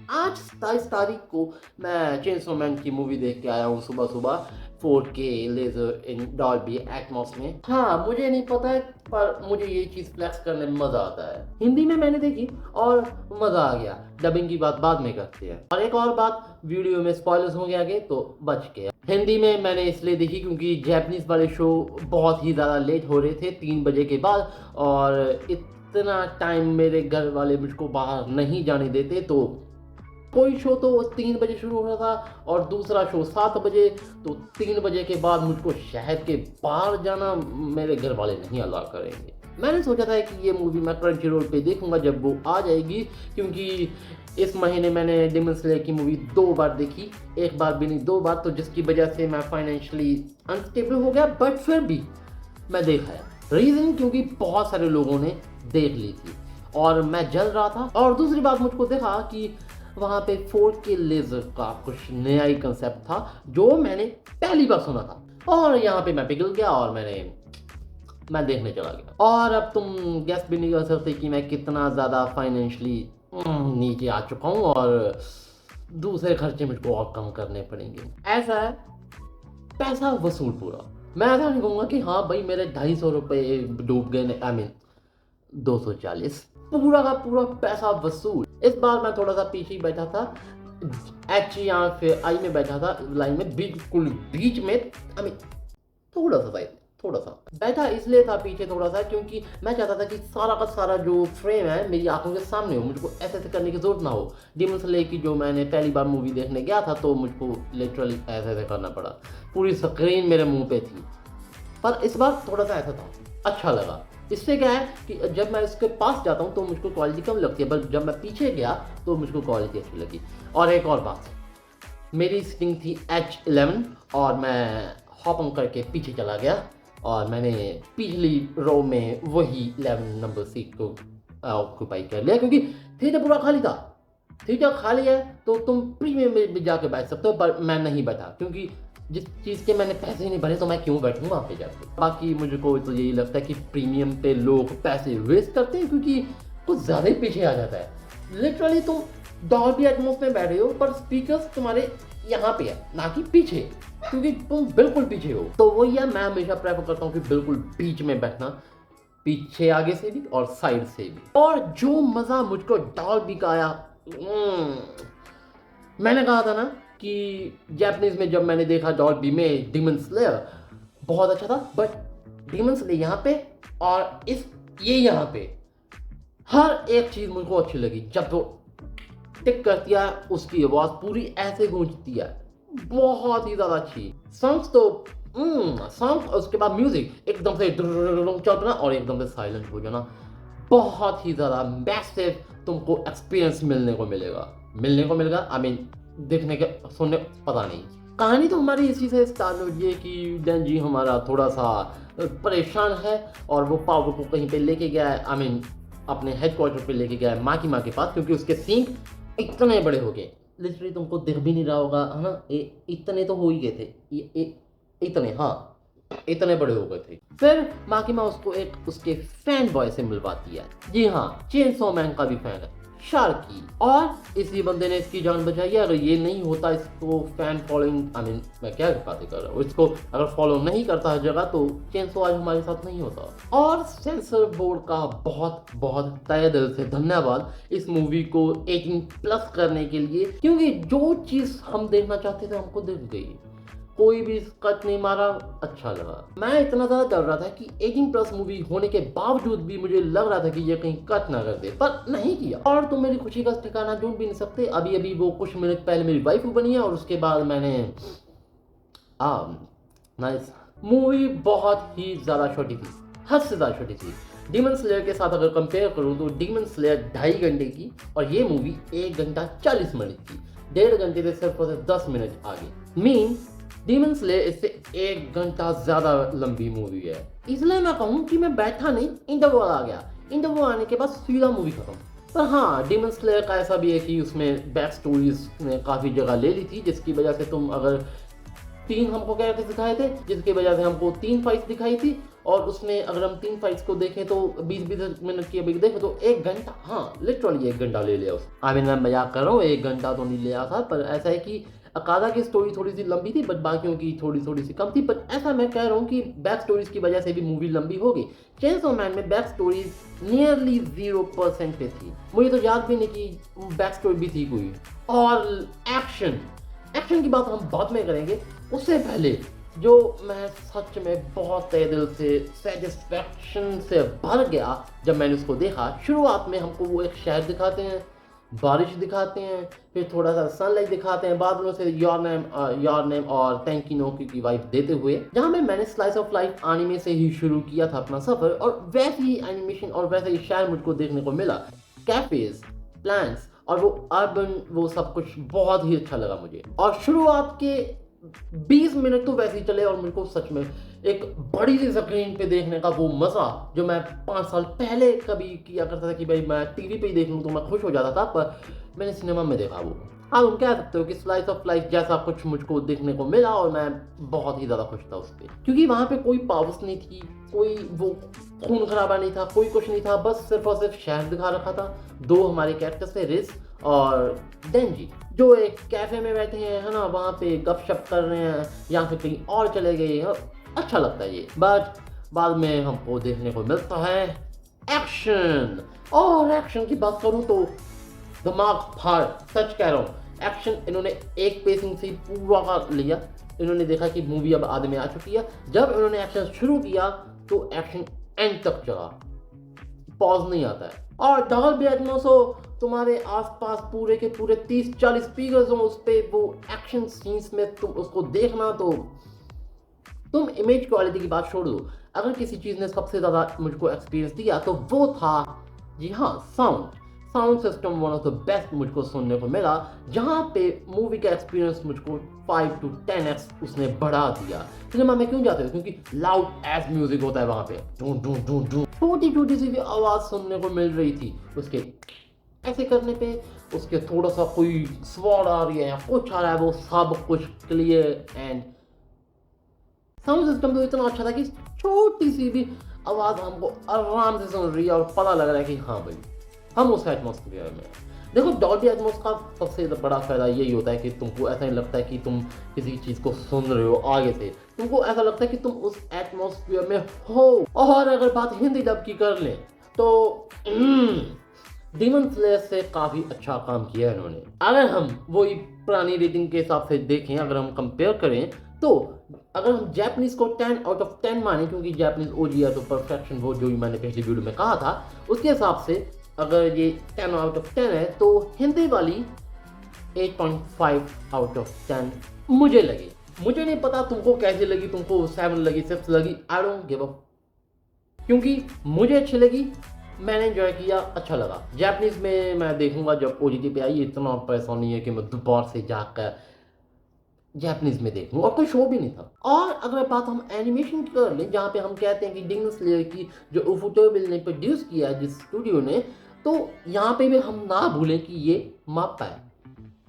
आज 27 तारीख को मैं चेनसो मैन की मूवी देख के आया हूँ सुबह सुबह 4K लेजर इन डॉल्बी एटमॉस में। हाँ, मुझे नहीं पता है पर मुझे ये चीज़ फ्लेक्स करने में मज़ा आता है। हिंदी में मैंने देखी और मज़ा आ गया। डबिंग की बात बाद में करते हैं। और एक और बात, वीडियो में स्पॉयलर्स होंगे आगे तो बच के। हिंदी में मैंने इसलिए देखी क्योंकि जैपनीज वाले शो बहुत ही ज़्यादा लेट हो रहे थे 3 बजे के बाद, और इतना टाइम मेरे घर वाले मुझको बाहर नहीं जाने देते, तो कोई शो तो 3 बजे शुरू हो रहा था और दूसरा शो 7 बजे, तो 3 बजे के बाद मुझको शहर के बाहर जाना मेरे घर वाले नहीं अलाउ करेंगे। मैंने सोचा था कि ये मूवी मैं क्रंची रोड पे देखूंगा जब वो आ जाएगी, क्योंकि इस महीने मैंने डेमन स्लेयर की मूवी 2 बार देखी, एक बार भी नहीं 2 बार, तो जिसकी वजह से मैं फाइनेंशियली अनस्टेबल हो गया, बट फिर भी मैं देख आया। रीज़न क्योंकि बहुत सारे लोगों ने देख ली थी और मैं जल रहा था। और दूसरी बात, मुझको देखा कि वहाँ पे 4K लेजर का कुछ नया ही कंसेप्ट था जो मैंने पहली बार सुना था, और यहाँ पे मैं पिघल गया और मैं देखने चला गया। और अब तुम गेस भी नहीं कर सकते कि मैं कितना ज़्यादा फाइनेंशियली नीचे आ चुका हूँ, और दूसरे खर्चे मुझको और कम करने पड़ेंगे। ऐसा है, पैसा वसूल पूरा। मैं ऐसा नहीं कहूँगा कि हाँ भाई मेरे 250 रुपये डूब गए, आई मीन 240, पूरा का पूरा पैसा वसूल। इस बार मैं थोड़ा सा पीछे ही बैठा था, एच या फिर आई में बैठा था, लाइन में बिल्कुल बीच में, आई मीन थोड़ा सा साइड, थोड़ा सा बैठा इसलिए था पीछे थोड़ा सा क्योंकि मैं चाहता था कि सारा का सारा जो फ्रेम है मेरी आंखों के सामने हो, मुझको ऐसे ऐसे करने की जरूरत ना हो। डेमन स्लेयर की जो मैंने पहली बार मूवी देखने गया था तो मुझको लिटरली ऐसे ऐसे करना पड़ा, पूरी स्क्रीन मेरे मुंह पे थी। पर इस बार थोड़ा सा ऐसा था, अच्छा लगा। इससे क्या है कि जब मैं इसके पास जाता हूँ तो मुझको क्वालिटी कम लगती है, पर जब मैं पीछे गया तो मुझको क्वालिटी अच्छी लगी। और एक और बात, मेरी सीटिंग थी H11 और मैं हॉप ऑन करके पीछे चला गया और मैंने पिछली रो में वही 11 नंबर सीट को ऑक्यूपाई कर लिया, क्योंकि थिएटर पूरा खाली था। थिएटर खाली है तो तुम प्रीमियम में भी जाके बैठ सकते हो, पर मैं नहीं बैठा क्योंकि जिस चीज़ के मैंने पैसे ही नहीं भरे तो मैं क्यों बैठूँ वहाँ पे जाके। बाकी मुझको तो यही लगता है कि प्रीमियम पे लोग पैसे वेस्ट करते हैं क्योंकि कुछ ज़्यादा ही पीछे आ जाता है। लिटरली तुम डॉल्बी एटमॉस में बैठे हो पर स्पीकर्स तुम्हारे यहाँ पे है ना कि पीछे, क्योंकि तुम बिल्कुल पीछे हो। तो वही है, मैं हमेशा प्रेफर करता हूँ कि बिल्कुल बीच में बैठना, पीछे आगे से भी और साइड से भी। और जो मज़ा मुझको डॉल्बी का आया, मैंने कहा था ना कि जापानीज में जब मैंने देखा डॉल्बी में डेमन स्लेयर बहुत अच्छा था, बट डेमन स्लेयर यहाँ पे और ये यहाँ पे हर एक चीज़ मुझको अच्छी लगी। जब वो टिक करती है उसकी आवाज़ पूरी ऐसे गूंजती है, बहुत ही ज़्यादा अच्छी। सॉन्ग्स तो सॉन्ग, उसके बाद म्यूजिक एकदम से चलना और एकदम से साइलेंट हो जाना, बहुत ही ज़्यादा मैसिव तुमको एक्सपीरियंस मिलने को मिलेगा। आई मीन देखने के सुनने, पता नहीं। कहानी तो हमारी इसी से स्टार्ट होती है कि डेंजी हमारा थोड़ा सा परेशान है और वो पावर को कहीं पे लेके गया है, आई मीन अपने हेडक्वार्टर पे लेके गया है माँ के पास, क्योंकि उसके सींग इतने बड़े हो गए। लिटरली तुमको दिख भी नहीं रहा होगा, है ना, इतने तो हो ही गए थे, इतने, हाँ इतने बड़े हो गए थे। फिर माँ उसको एक उसके फैन बॉय से मिलवाती है। जी हाँ, चेनसो मैन का भी फैन है, शार्की, और इसी बंदे ने इसकी जान बचाई है। अगर ये नहीं होता, इसको फैन फॉलोइंग, आई मीन मैं क्या बातें कर रहा हूँ, इसको अगर फॉलो नहीं करता हर जगह तो चेनसो आज हमारे साथ नहीं होता। और सेंसर बोर्ड का बहुत बहुत तहे दिल से धन्यवाद इस मूवी को 18+ करने के लिए, क्योंकि जो चीज़ हम देखना चाहते थे हमको दिख गई। कोई भी कट नहीं मारा, अच्छा लगा। मैं इतना ज़्यादा डर रहा था कि 18+ मूवी होने के बावजूद भी मुझे लग रहा था कि ये कहीं कट ना कर दे, पर नहीं किया। और तुम मेरी खुशी का ठिकाना ढूंढ भी नहीं सकते, अभी अभी वो कुछ मिनट पहले मेरी वाइफ बनी है और उसके बाद मैंने नाइस। मूवी बहुत ही ज़्यादा छोटी थी, हद से ज़्यादा छोटी थी। डीमन स्लेयर के साथ अगर कंपेयर करूँ तो डीमन स्लेयर 2.5 घंटे की और ये मूवी 1 घंटा 40 मिनट की, 1.5 घंटे से सिर्फ 10 मिनट आगे। मीन डीमन स्लेयर इससे 1 घंटा ज़्यादा लंबी मूवी है। इसलिए मैं कहूँ कि मैं बैठा नहीं, इंटरवल आ गया, इंटरवल आने के बाद सीधा मूवी खत्म। पर हाँ, डीमन स्लेयर का ऐसा भी है कि उसमें बैक स्टोरीज ने काफ़ी जगह ले ली थी, जिसकी वजह से तुम अगर 3 हमको कैरेक्टर दिखाए थे, जिसकी वजह से हमको 3 फाइट्स दिखाई थी और उसमें अगर हम 3 फाइट्स को देखें तो 20-20 मिनट की अभी देखें तो 1 घंटा, हाँ लिटरली 1 घंटा ले लिया उस। मैं मजाक कर रहा हूँ, 1 घंटा तो नहीं लिया था, पर ऐसा है कि अकादा की स्टोरी थोड़ी सी लंबी थी बट बाकियों की थोड़ी सी कम थी। बट ऐसा मैं कह रहा हूँ कि बैक स्टोरीज की वजह से भी मूवी लंबी हो गई। चेनसो मैन में बैक स्टोरीज नियरली 0% पे थी, मुझे तो याद भी नहीं कि बैक स्टोरी भी थी कोई। और एक्शन की बात हम बाद में करेंगे, उससे पहले जो मैं सच में बहुत तहे दिल से सेटिस्फैक्शन से भर गया जब मैंने उसको देखा। शुरुआत में हमको वो एक शहर दिखाते हैं, बारिश दिखाते हैं, फिर थोड़ा सा सनलाइट दिखाते हैं, बादलों से योर नेम और थैंक यू नोकी की वाइब देते हुए, जहाँ में मैंने स्लाइस ऑफ लाइफ एनिमे से ही शुरू किया था अपना सफर, और वैसे ही एनिमेशन और वैसे ही शहर मुझको देखने को मिला। कैफेज, प्लांट्स और वो अर्बन, वो सब कुछ बहुत ही अच्छा लगा मुझे। और शुरुआत के 20 मिनट तो वैसे ही चले और मुझको सच में एक बड़ी सी स्क्रीन पे देखने का वो मज़ा जो मैं 5 साल पहले कभी किया करता था कि भाई मैं टीवी पे ही देख लूँ तो मैं खुश हो जाता था, पर मैंने सिनेमा में देखा वो। हाँ, तुम कह सकते हो कि स्लाइस ऑफ लाइफ जैसा कुछ मुझको देखने को मिला और मैं बहुत ही ज़्यादा खुश था उस पर, क्योंकि वहाँ पे कोई पावर्स नहीं थी, कोई वो खून खराबा नहीं था, कोई कुछ नहीं था, बस सिर्फ और सिर्फ शहर दिखा रखा था। 2 हमारे कैरेक्टर्स थे, रिस और डेंजी, जो एक कैफे में बैठे हैं, है ना, वहाँ पे गपशप कर रहे हैं या फिर कहीं और चले गए हैं। अच्छा लगता है ये। बट बाद में हमको देखने को मिलता है एक्शन। और एक्शन की बात करूँ तो दिमाग फाड़, सच कह रहा हूँ। एक्शन इन्होंने एक पेसिंग से पूरा कर लिया। इन्होंने देखा कि मूवी अब आधे में आ चुकी है, जब इन्होंने एक्शन शुरू किया तो एक्शन एंड तक चला, पॉज नहीं आता है। और डॉल्बी एटमॉस हो, तुम्हारे आसपास पूरे के पूरे 30-40 स्पीकर्स हो, उस पे वो एक्शन सीन्स में तुम उसको देखना, तो तुम इमेज क्वालिटी की बात छोड़ दो। अगर किसी चीज़ ने सबसे ज़्यादा मुझको एक्सपीरियंस दिया तो वो था, जी हाँ, sound system one of the best मुझको सुनने को मिला, जहाँ पे मूवी का एक्सपीरियंस मुझको 5 to 10x उसने बढ़ा दिया। सिनेमा में क्यों जाते हो? क्योंकि लाउड एज म्यूजिक होता है वहाँ पे, ढूं ढूं ढूं ढूं, छोटी सी भी आवाज़ सुनने को मिल रही थी। उसके ऐसे करने पे, उसके थोड़ा सा कोई स्वाद आ रही है या कुछ आ रहा है, वो सब कुछ क्लियर एंड साउंड सिस्टम तो इतना अच्छा था कि छोटी सी भी आवाज़ हमको आराम से सुन रही है और पता लग रहा है कि हाँ भाई हम उस एटमॉस्फेयर में। देखो, डॉल्बी एटमॉस का सबसे बड़ा फायदा यही होता है कि तुमको ऐसा नहीं लगता है कि तुम किसी चीज़ को सुन रहे हो आगे से, तुमको ऐसा लगता है कि तुम उस एटमॉस्फेयर में हो। और अगर बात हिंदी डब की कर लें तो डीमन स्लेयर से काफ़ी अच्छा काम किया है इन्होंने। अगर हम वही पुरानी रेटिंग के हिसाब से देखें, अगर हम कंपेयर करें, तो अगर हम जैपनीज को 10 आउट ऑफ 10 माने, क्योंकि जैपनीज ओजी है तो परफेक्शन, वो जो मैंने पिछली वीडियो में कहा था, उसके हिसाब से अगर ये 10 आउट ऑफ 10 है तो हिंदी वाली 8.5 आउट ऑफ 10 मुझे लगी। मुझे नहीं पता तुमको कैसी लगी, तुमको 7 लगी, 6 लगी, आई डोंट गिव अप, क्योंकि मुझे अच्छी लगी, मैंने एंजॉय किया, अच्छा लगा। जैपनीज में मैं देखूंगा जब ओटीटी पे आई, इतना पैसा नहीं है कि मैं दोबारा से जाकर जैपनीज में देखूं, और कोई शो भी नहीं था। और अगर बात हम एनिमेशन की कर लें, जहाँ पे हम कहते हैं कि डिमन स्लेयर की जो ऊफुटोबिल ने प्रोड्यूस किया है जिस स्टूडियो ने, तो यहाँ पे भी हम ना भूलें कि ये मापा है।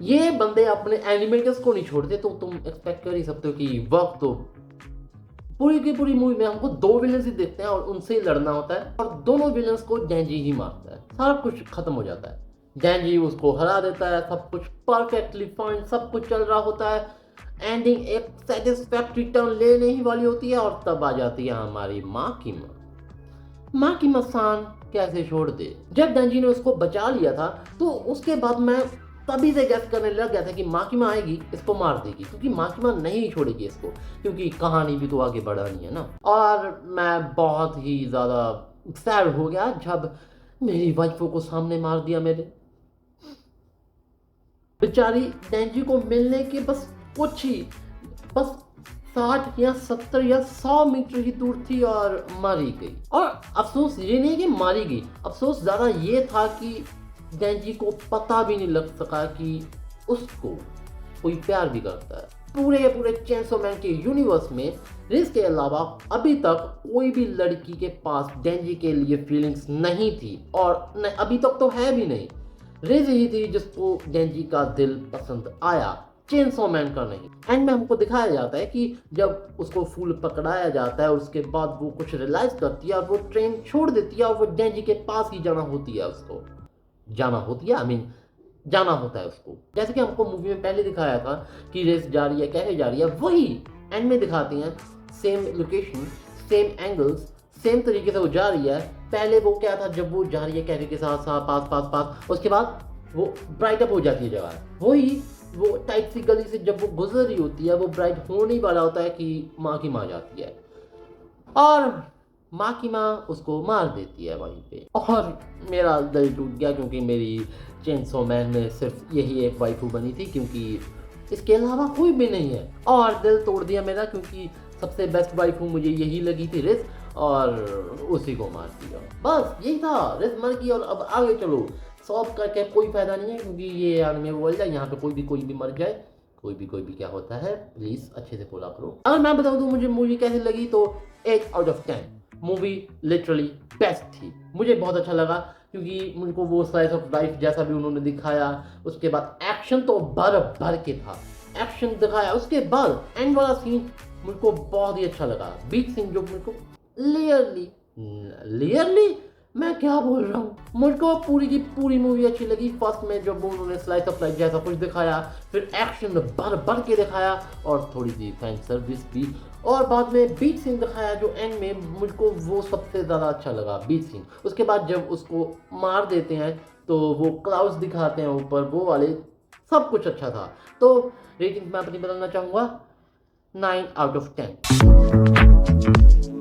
ये बंदे अपने एनिमेटर्स को नहीं छोड़ते, तो तुम एक्सपेक्ट कर ही सकते हो कि वक्त तो पूरी की पूरी मूवी में हमको 2 विलन्स ही देखते हैं और उनसे ही लड़ना होता है, और दोनों विलन्स को डेंजी ही मारता है, सारा कुछ खत्म हो जाता है, डेंजी उसको हरा देता है, सब कुछ परफेक्टली फाइन, सब कुछ चल रहा होता है, एंडिंग एक सेटिस्फैक्टरी टर्न लेने ही वाली होती है, और तब आ जाती है हमारी माँ की मसान कैसे छोड़ दे। जब डेंजी ने उसको बचा लिया था तो उसके बाद मैं तभी से गैस करने लग गया था कि माँ आएगी, इसको मार देगी, क्योंकि माँ नहीं छोड़ेगी इसको, क्योंकि कहानी भी तो आगे बढ़ानी है ना। और मैं बहुत ही ज़्यादा सैड हो गया जब मेरी वाइफों को सामने मार दिया मेरे। बेचारी डेंजी को मिलने के बस 60 या 70 या 100 मीटर ही दूर थी और मारी गई। और अफसोस ये नहीं कि मारी गई, अफसोस ज़्यादा ये था कि डेंजी को पता भी नहीं लग सका कि उसको कोई प्यार भी करता है। पूरे चेनसो मैन के यूनिवर्स में रिस के अलावा अभी तक कोई भी लड़की के पास डेंजी के लिए फीलिंग्स नहीं थी, और अभी तक तो है भी नहीं। रिस ही थी जिसको डेंजी का दिल पसंद आया, चेनसॉ मैन का नहीं। एंड में हमको दिखाया जाता है कि जब उसको फूल पकड़ाया जाता है और उसके बाद वो कुछ रियलाइज करती है और वो ट्रेन छोड़ देती है और वो डेंजी के पास ही जाना होती है उसको, जाना होती है, आई मीन जाना होता है उसको। जैसे कि हमको मूवी में पहले दिखाया था कि रेस जा रही है, कैसे जा रही है, वही एंड में दिखाते हैं। Same location, same angles, same तरीके से वो जा रही है। पहले वो क्या था, जब वो जा रही है कैफे के साथ साथ पास पास पास, उसके बाद वो ब्राइट अप हो जाती है जगह। वही वो टाइट सी गली से जब वो गुजर रही होती है, वो ब्राइट होने ही वाला होता है कि माँ की माँ जाती है और माँ की माँ उसको मार देती है वहीं पे। और मेरा दिल टूट गया क्योंकि मेरी चेनसॉ मैन में सिर्फ यही एक वाइफू बनी थी, क्योंकि इसके अलावा कोई भी नहीं है। और दिल तोड़ दिया मेरा क्योंकि सबसे बेस्ट वाइफू मुझे यही लगी थी, रिस, और उसी को मार दिया। बस यही था, रिस मर गई और अब आगे चलो। सॉल्व करके कोई फायदा नहीं है क्योंकि ये एनिमे वर्ल्ड है, यहाँ पे कोई भी मर जाए, कोई भी क्या होता है, प्लीज अच्छे से बोला करो। अगर मैं बताऊँ तो मुझे मूवी कैसी लगी तो 8 out of 10। Movie literally best थी, मुझे बहुत अच्छा लगा क्योंकि मुझको वो स्लाइस ऑफ लाइफ जैसा भी उन्होंने दिखाया, उसके बाद एक्शन तो भर के था, एक्शन दिखाया। उसके बाद एंड वाला सीन मुझको बहुत ही अच्छा लगा, बीच सीन जो मुझको लियरली मैं क्या बोल रहा हूँ, मुझको पूरी की पूरी मूवी अच्छी लगी। फर्स्ट में जब उन्होंने स्लाइस ऑफ लाइफ जैसा कुछ दिखाया, फिर एक्शन भर के दिखाया और थोड़ी सी फैन सर्विस भी, और बाद में बीच सीन दिखाया जो एंड में मुझको वो सबसे ज़्यादा अच्छा लगा, बीच सीन। उसके बाद जब उसको मार देते हैं तो वो क्लाउड्स दिखाते हैं ऊपर, वो वाले सब कुछ अच्छा था। तो रेटिंग मैं अपनी बदलना चाहूँगा 9 आउट ऑफ 10।